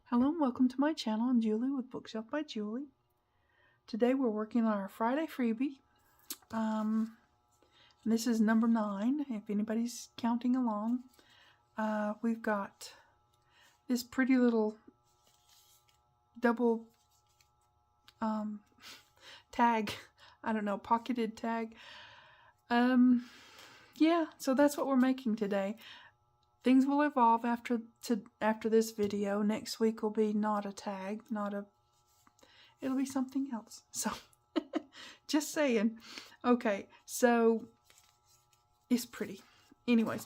Hello and welcome to my channel. I'm Julie with Bookshelf by Julie. Today we're working on our Friday freebie. This is number 9, if anybody's counting along. We've got this pretty little double tag. I don't know, pocketed tag. Yeah, so that's what we're making today. Things will evolve after this video. Next week will be not a tag, it'll be something else. So, just saying. Okay, so it's pretty. Anyways,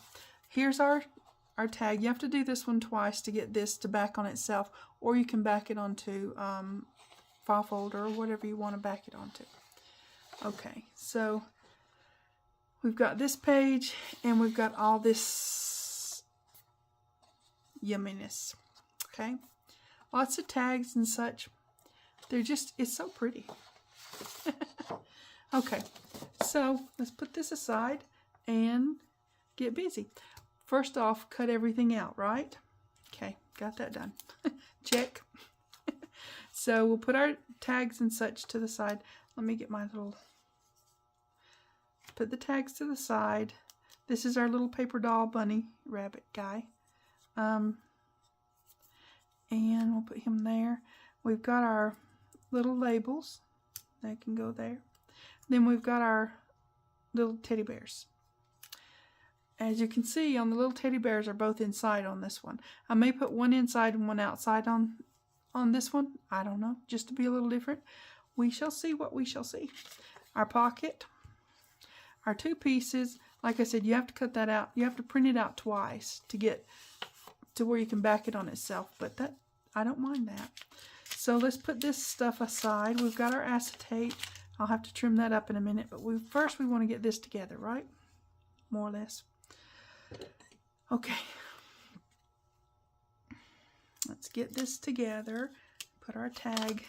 here's our tag. You have to do this one twice to get this to back on itself, or you can back it onto file folder or whatever you want to back it onto. Okay, so we've got this page and we've got all this yumminess. Okay, lots of tags and such. It's so pretty. Okay, so let's put this aside and get busy. First off, cut everything out, right? Okay, got that done. Check. So we'll put our tags and such to the side. Let me get my little, put the tags to the side. This is our little paper doll bunny rabbit guy. And we'll put him there. We've got our little labels. They can go there. Then we've got our little teddy bears. As you can see, on the little teddy bears are both inside on this one. I may put one inside and one outside on this one. I don't know, just to be a little different. We shall see what we shall see. Our pocket, our 2 pieces. Like I said, you have to cut that out. You have to print it out twice to get to where you can back it on itself, but that I don't mind that. So let's put this stuff aside. We've got our acetate. I'll have to trim that up in a minute, but first we want to get this together, right? More or less. Okay. Let's get this together. Put our tag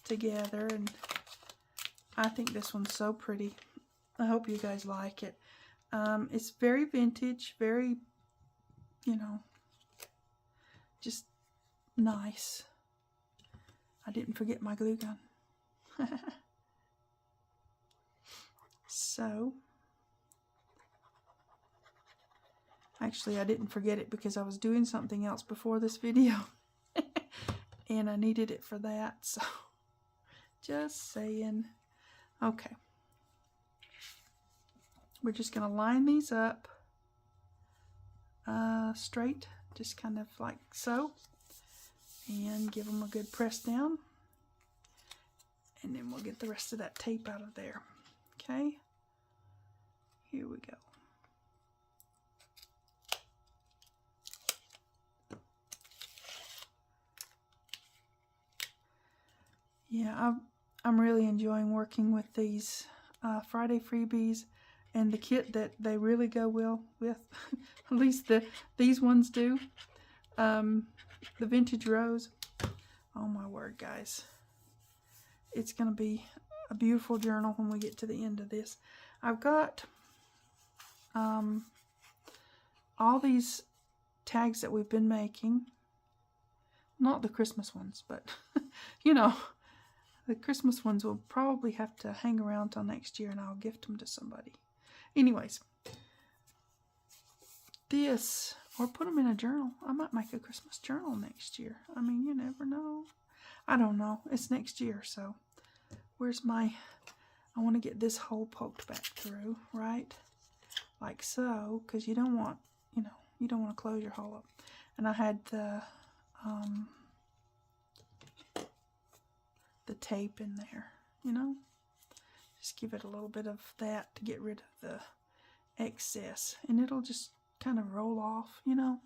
together, and I think this one's so pretty. I hope you guys like it. It's very vintage, very, you know, just nice. I didn't forget my glue gun. So, actually I didn't forget it because I was doing something else before this video. And I needed it for that, so just saying. Okay. We're just going to line these up straight, just kind of like so, and give them a good press down, and then we'll get the rest of that tape out of there. Okay, here we go. Yeah, I'm really enjoying working with these Friday freebies. And the kit that they really go well with, at least these ones do. The Vintage Rose. Oh my word, guys. It's going to be a beautiful journal when we get to the end of this. I've got all these tags that we've been making. Not the Christmas ones, but, you know, the Christmas ones will probably have to hang around till next year, and I'll gift them to somebody. Anyways, this, or put them in a journal. I might make a Christmas journal next year. I mean, you never know. I don't know. It's next year, so where's my, I want to get this hole poked back through, right? Like so, because you don't want, you know, you don't want to close your hole up. And I had the tape in there, you know? Just give it a little bit of that to get rid of the excess, and it'll just kind of roll off, you know.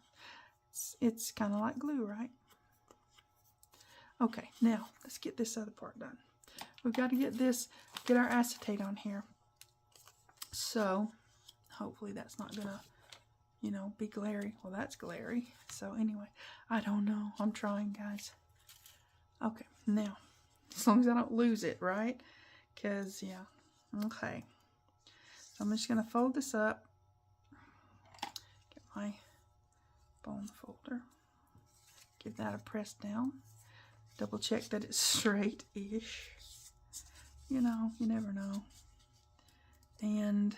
It's kind of like glue, right? Okay, now let's get this other part done. We've got to get our acetate on here. So hopefully that's not gonna, you know, be glary. Well, that's glary. So anyway, I don't know. I'm trying, guys. Okay, now, as long as I don't lose it, right? Because, yeah, okay. So I'm just going to fold this up. Get my bone folder. Give that a press down. Double check that it's straight-ish. You know, you never know. And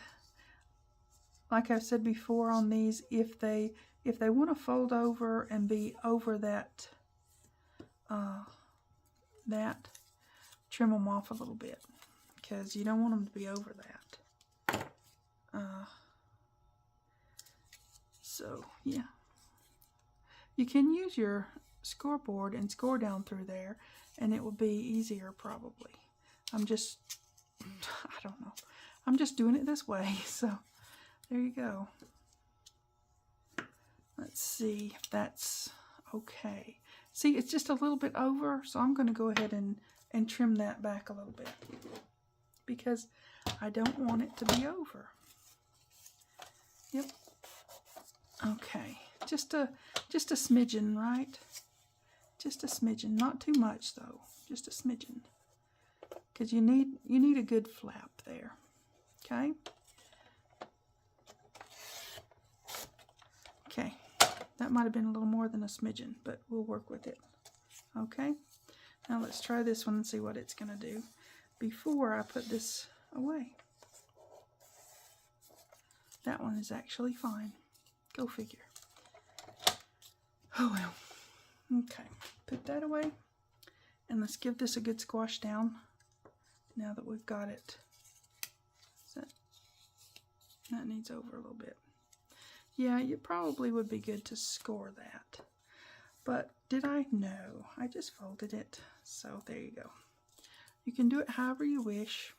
like I've said before on these, if they want to fold over and be over that, trim them off a little bit, because you don't want them to be over that. So yeah, you can use your scoreboard and score down through there, and it will be easier probably. I don't know. I'm just doing it this way, so there you go. Let's see if that's okay. See, it's just a little bit over, so I'm going to go ahead and trim that back a little bit, because I don't want it to be over. Yep. Okay. Just a smidgen, right? Just a smidgen. Not too much though. Just a smidgen. Because you need a good flap there. Okay? Okay. That might have been a little more than a smidgen, but we'll work with it. Okay? Now let's try this one and see what it's going to do before I put this away. That one is actually fine. Go figure. Oh well. Okay. Put that away. And let's give this a good squash down now that we've got it. That needs over a little bit. Yeah, it probably would be good to score that. But did I? No. I just folded it. So there you go. You can do it however you wish.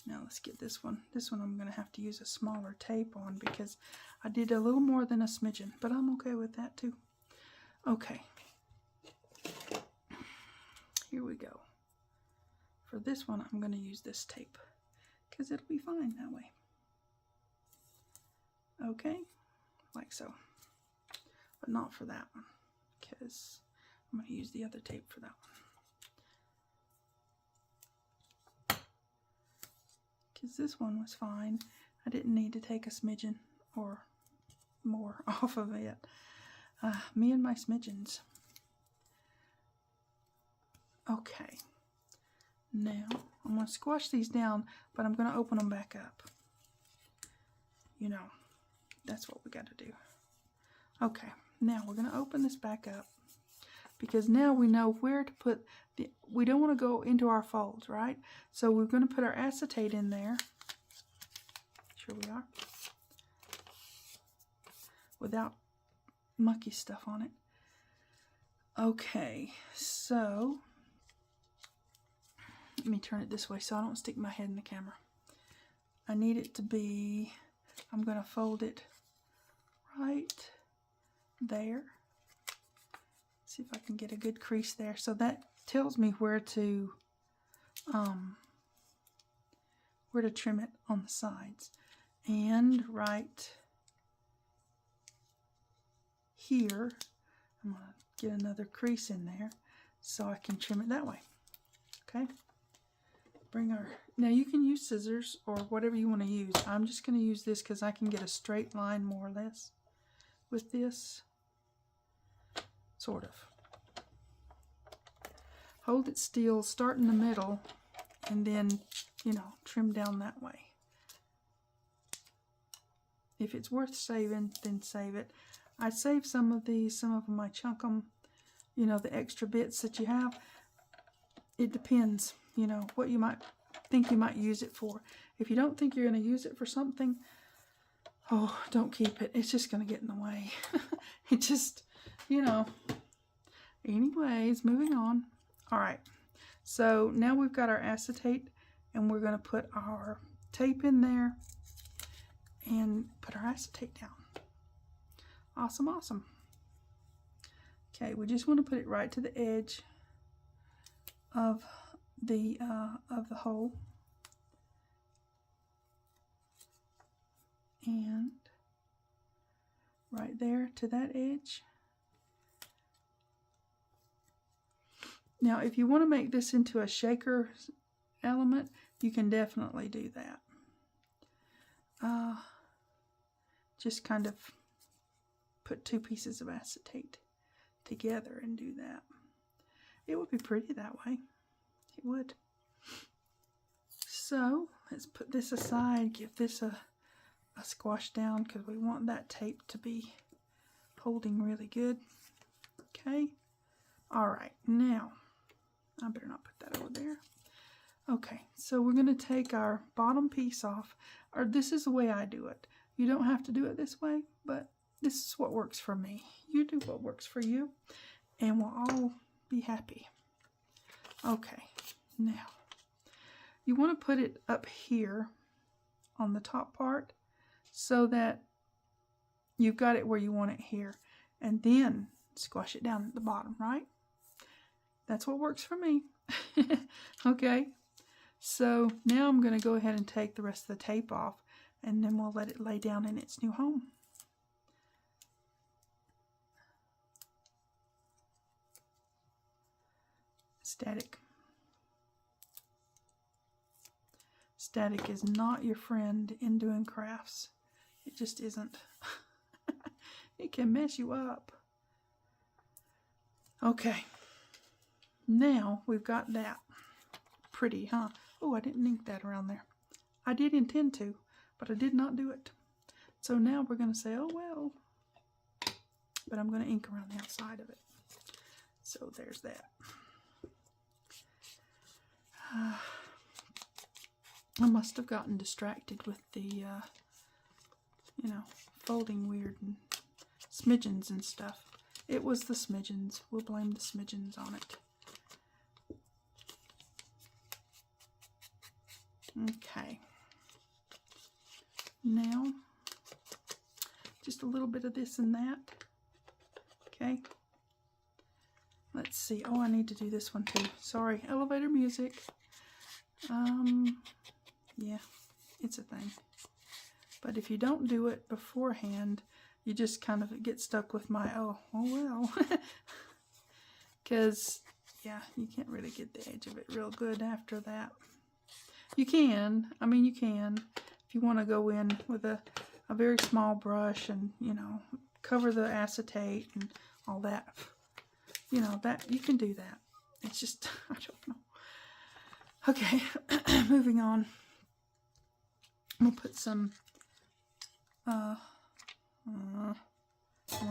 Now let's get this one. This one I'm going to have to use a smaller tape on because I did a little more than a smidgen. But I'm okay with that too. Okay. Here we go. For this one, I'm going to use this tape because it'll be fine that way. Okay, like so. But not for that one because I'm going to use the other tape for that one. Because this one was fine. I didn't need to take a smidgen or more off of it. Me and my smidgens. Okay. Now, I'm going to squash these down, but I'm going to open them back up. You know, that's what we got to do. Okay, now we're going to open this back up because now we know where to put the, we don't want to go into our folds, right? So we're going to put our acetate in there. Sure we are. Without mucky stuff on it. Okay, so let me turn it this way so I don't stick my head in the camera. I need it to be, I'm going to fold it right there. See if I can get a good crease there. So that tells me where to trim it on the sides. And right here, I'm going to get another crease in there so I can trim it that way. Okay? Bring our, now you can use scissors or whatever you want to use. I'm just going to use this because I can get a straight line more or less with this. Sort of. Hold it still, start in the middle, and then, you know, trim down that way. If it's worth saving, then save it. I save some of these, some of them I chunk them, you know, the extra bits that you have. It depends, you know, what you might think you might use it for. If you don't think you're going to use it for something, oh, don't keep it. It's just going to get in the way. It just, you know. Anyways, moving on. All right. So now we've got our acetate, and we're going to put our tape in there and put our acetate down. Awesome, awesome. Okay, we just want to put it right to the edge of the hole, and right there to that edge. Now, if you want to make this into a shaker element, you can definitely do that. just kind of put 2 pieces of acetate together and do that. It would be pretty that way. It would. So let's put this aside, give this a squash down because we want that tape to be holding really good. Okay. Alright, now I better not put that over there. Okay, so we're going to take our bottom piece off, or this is the way I do it. You don't have to do it this way, but this is what works for me. You do what works for you, and we'll all be happy. Okay, now you want to put it up here on the top part so that you've got it where you want it here, and then squash it down at the bottom, right? That's what works for me. Okay, so now I'm going to go ahead and take the rest of the tape off, and then we'll let it lay down in its new home. Static. Static is not your friend in doing crafts. It just isn't. It can mess you up. Okay. Now we've got that. Pretty, huh? Oh, I didn't ink that around there. I did intend to, but I did not do it. So now we're going to say, oh well. But I'm going to ink around the outside of it. So there's that. I must have gotten distracted with the, you know, folding weird and smidgens and stuff. It was the smidgens. We'll blame the smidgens on it. Okay. Now, just a little bit of this and that. Okay. Let's see. Oh, I need to do this one too. Sorry. Elevator music. Yeah, it's a thing. But if you don't do it beforehand, you just kind of get stuck with my, oh well. Because, yeah, you can't really get the edge of it real good after that. You can. I mean, you can. If you want to go in with a very small brush and, you know, cover the acetate and all that. You know, that you can do that. It's just, I don't know. Okay, moving on. We'll put some, I want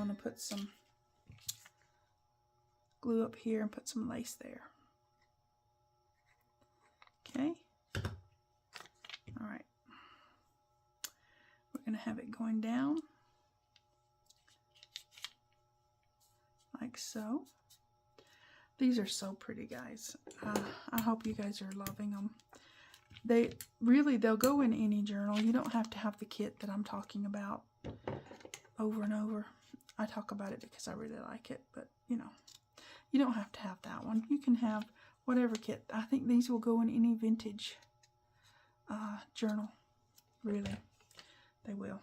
to put some glue up here and put some lace there. Okay. All right. We're going to have it going down like so. These are so pretty, guys. I hope you guys are loving them. They'll go in any journal. You don't have to have the kit that I'm talking about over and over. I talk about it because I really like it, but you know, you don't have to have that one. You can have whatever kit. I think these will go in any vintage journal. Really, they will.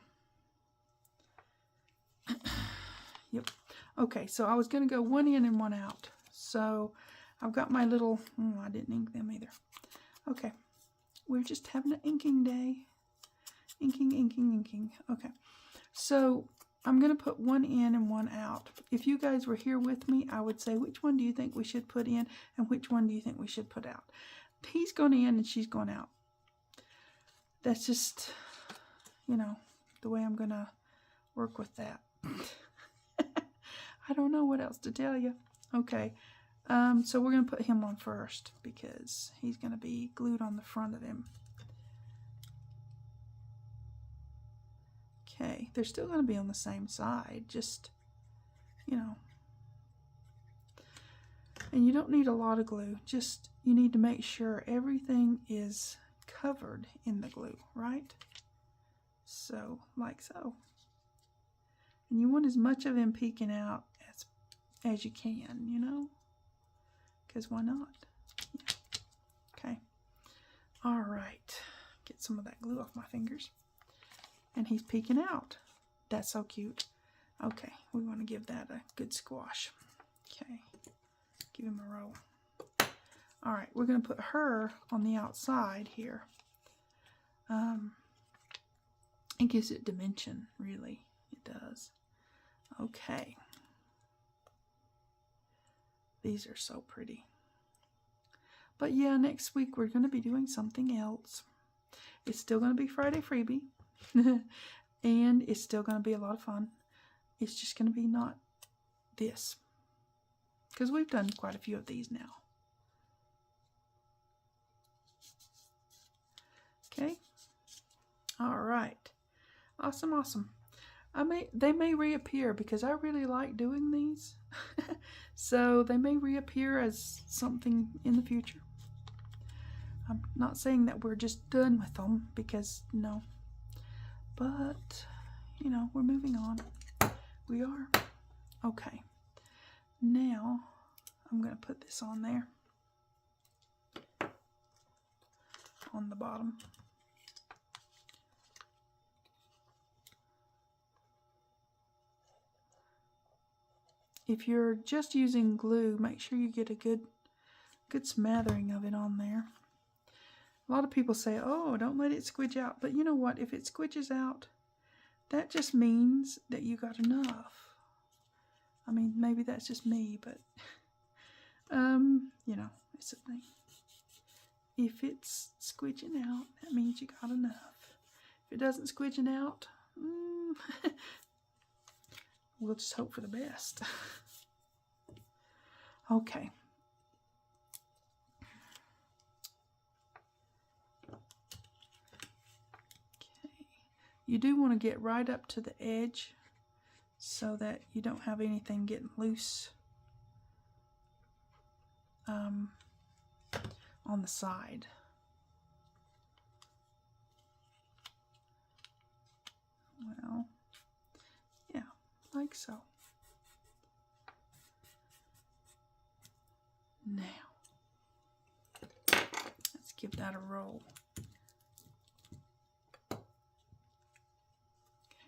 Yep. Okay, so I was going to go one in and one out. So I've got my little, oh, I didn't ink them either. Okay, we're just having an inking day. Inking, inking, inking. Okay, so I'm going to put one in and one out. If you guys were here with me, I would say, which one do you think we should put in and which one do you think we should put out? He's going in and she's going out. That's just, you know, the way I'm going to work with that. I don't know what else to tell you. Okay, so we're going to put him on first because he's going to be glued on the front of him. Okay, they're still going to be on the same side, just, you know. And you don't need a lot of glue, just you need to make sure everything is covered in the glue, right? So, like so. And you want as much of him peeking out as you can, you know, because why not? Yeah. Okay. All right. Get some of that glue off my fingers. And he's peeking out. That's so cute. Okay, we want to give that a good squash. Okay, give him a roll. All right, we're going to put her on the outside here. It gives it dimension, really. It does. Okay. These are so pretty. But yeah, next week we're going to be doing something else. It's still going to be Friday Freebie. And it's still going to be a lot of fun. It's just going to be not this. Because we've done quite a few of these now. Okay. All right. Awesome, awesome. They may reappear because I really like doing these. So they may reappear as something in the future. I'm not saying that we're just done with them because no. But, you know, we're moving on. We are. Okay. Now, I'm going to put this on there. On the bottom. If you're just using glue, make sure you get a good smattering of it on there. A lot of people say, oh, don't let it squidge out. But you know what? If it squidges out, that just means that you got enough. I mean, maybe that's just me, but, you know, it's a thing. If it's squidging out, that means you got enough. If it doesn't squidging out, we'll just hope for the best. Okay. You do want to get right up to the edge so that you don't have anything getting loose on the side. Well, yeah, like so. Now, let's give that a roll.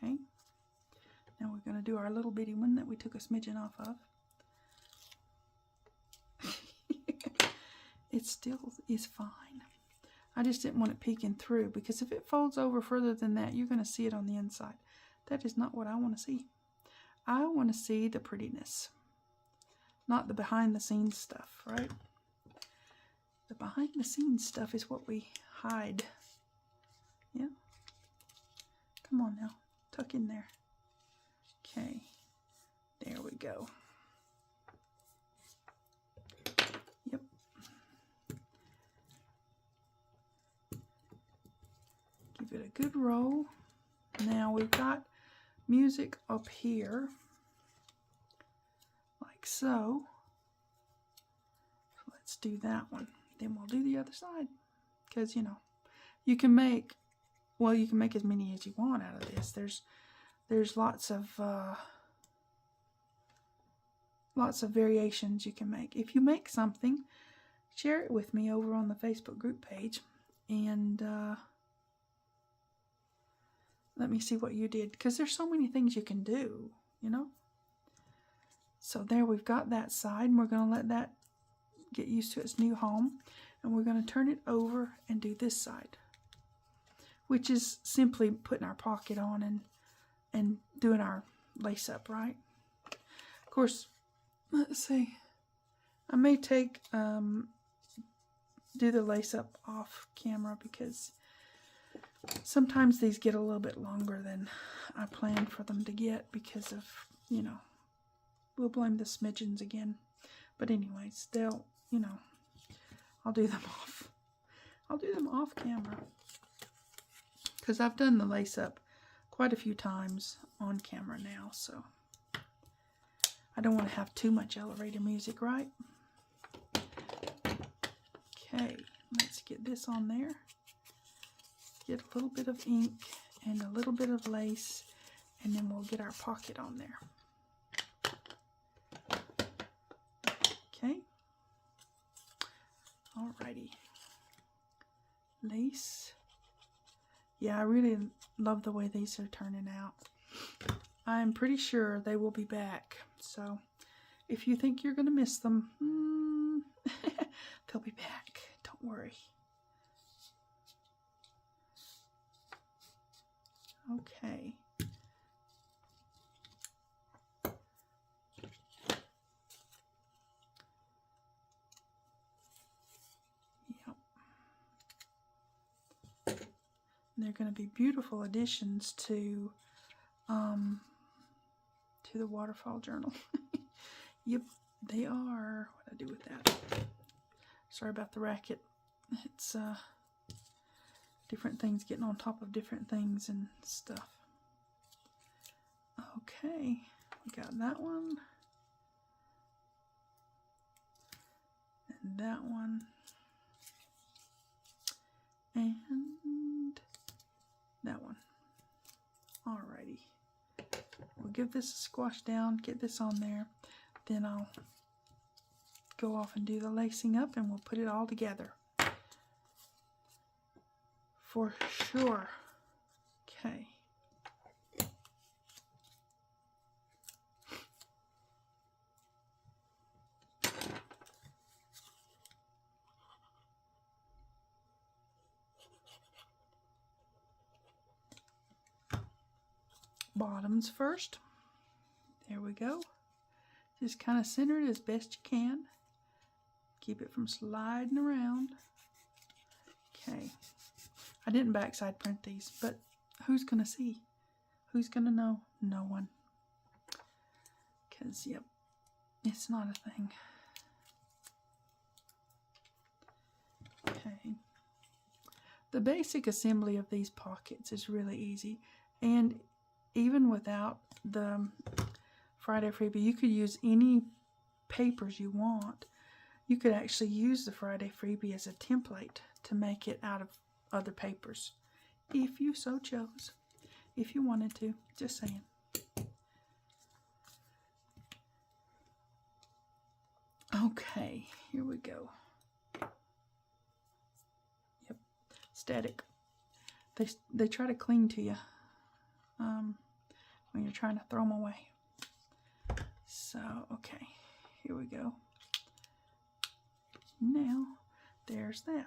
Okay, now we're going to do our little bitty one that we took a smidgen off of. It still is fine. I just didn't want it peeking through because if it folds over further than that, you're going to see it on the inside. That is not what I want to see. I want to see the prettiness, not the behind the scenes stuff, right? The behind the scenes stuff is what we hide. Yeah? Come on now. Tuck in there. Okay. There we go. Yep. Give it a good roll. Now we've got music up here. Like so. Let's do that one. Then we'll do the other side. Because, you know, you can make, well, you can make as many as you want out of this. There's lots of variations you can make. If you make something, share it with me over on the Facebook group page, and let me see what you did, because there's so many things you can do, you know. So there, we've got that side, and we're going to let that get used to its new home, and we're going to turn it over and do this side, which is simply putting our pocket on and doing our lace up, right? Of course, let's see, I may take do the lace up off camera because sometimes these get a little bit longer than I planned for them to get because of, you know, we'll blame the smidgens again. But anyways, they'll, you know, I'll do them off. I'll do them off camera because I've done the lace up quite a few times on camera now, so I don't want to have too much elevator music, right? Okay, let's get this on there. Get a little bit of ink and a little bit of lace, and then we'll get our pocket on there. Okay. Alrighty. Lace. Yeah, I really love the way these are turning out. I'm pretty sure they will be back. So if you think you're going to miss them, they'll be back. Don't worry. Okay. Yep. They're going to be beautiful additions to the waterfall journal. Yep, they are. What do I do with that? Sorry about the racket. It's different things getting on top of different things and stuff. Okay, we got that one. And that one. And that one. Alrighty. We'll give this a squash down, get this on there. Then I'll go off and do the lacing up and we'll put it all together. For sure. Okay. Bottoms first. There we go. Just kind of center it as best you can. Keep it from sliding around. Okay. I didn't backside print these, but who's going to see? Who's going to know? No one. Because, yep, it's not a thing. Okay. The basic assembly of these pockets is really easy. And even without the Friday Freebie, you could use any papers you want. You could actually use the Friday Freebie as a template to make it out of other papers, if you so chose, if you wanted to. Just saying. Okay, here we go. Yep, static. They try to cling to you when you're trying to throw them away. So, okay, here we go. Now, there's that.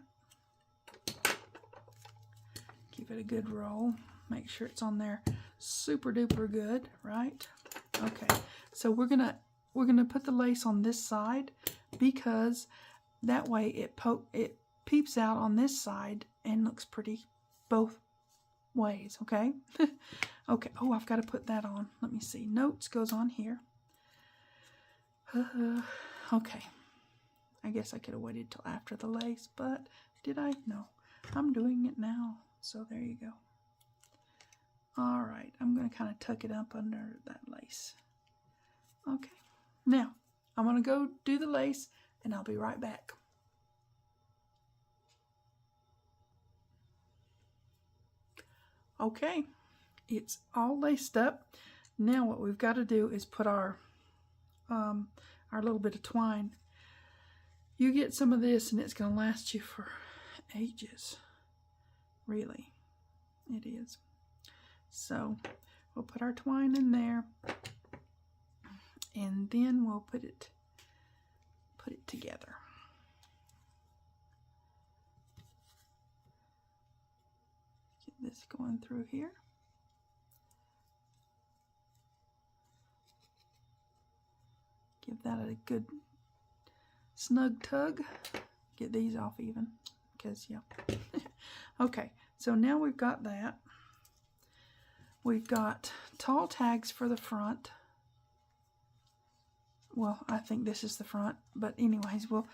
Give it a good roll. Make sure it's on there super duper good, right? Okay, so we're gonna put the lace on this side because that way it peeps out on this side and looks pretty both ways, okay? Okay, oh, I've got to put that on. Let me see. Notes goes on here. Okay. I guess I could have waited till after the lace, but did I? No. I'm doing it now. So there you go. All right. I'm going to kind of tuck it up under that lace. Okay. Now, I'm going to go do the lace, and I'll be right back. Okay. It's all laced up. Now what we've got to do is put our little bit of twine. You get some of this and it's going to last you for ages. Really, it is. So we'll put our twine in there and then we'll put it together. Get this going through here. Give that a good snug tug. Get these off even, because yeah. Okay, so now we've got that. We've got tall tags for the front. Well, I think this is the front, but anyways, we'll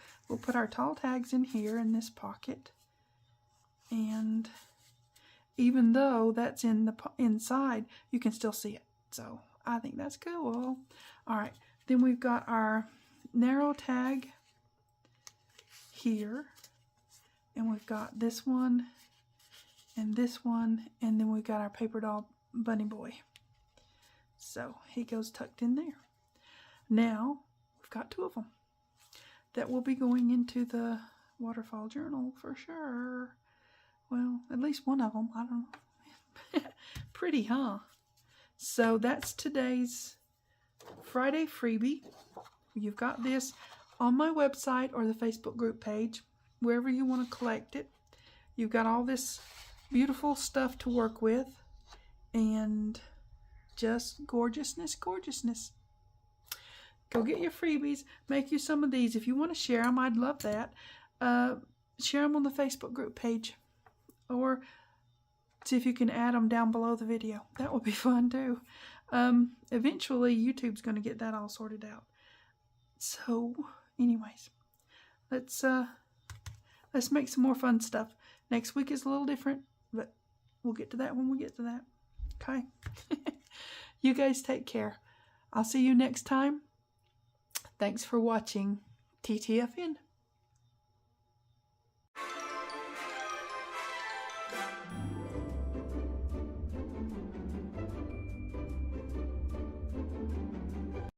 put our tall tags in here in this pocket. And even though that's in the inside, you can still see it. So I think that's cool. All right, then we've got our narrow tag here, and we've got this one and this one, and then we've got our paper doll bunny boy. So he goes tucked in there. Now we've got two of them that will be going into the waterfall journal for sure. Well, at least one of them. I don't know. Pretty, huh? So that's today's Friday freebie. You've got this on my website or the Facebook group page, wherever you want to collect it. You've got all this beautiful stuff to work with, and just gorgeousness, gorgeousness. Go get your freebies. Make you some of these. If you want to share them, I'd love that. Share them on the Facebook group page. Or see if you can add them down below the video. That would be fun too. Eventually, YouTube's going to get that all sorted out. So, anyways, let's make some more fun stuff. Next week is a little different, but we'll get to that when we get to that. Okay? You guys take care. I'll see you next time. Thanks for watching TTFN.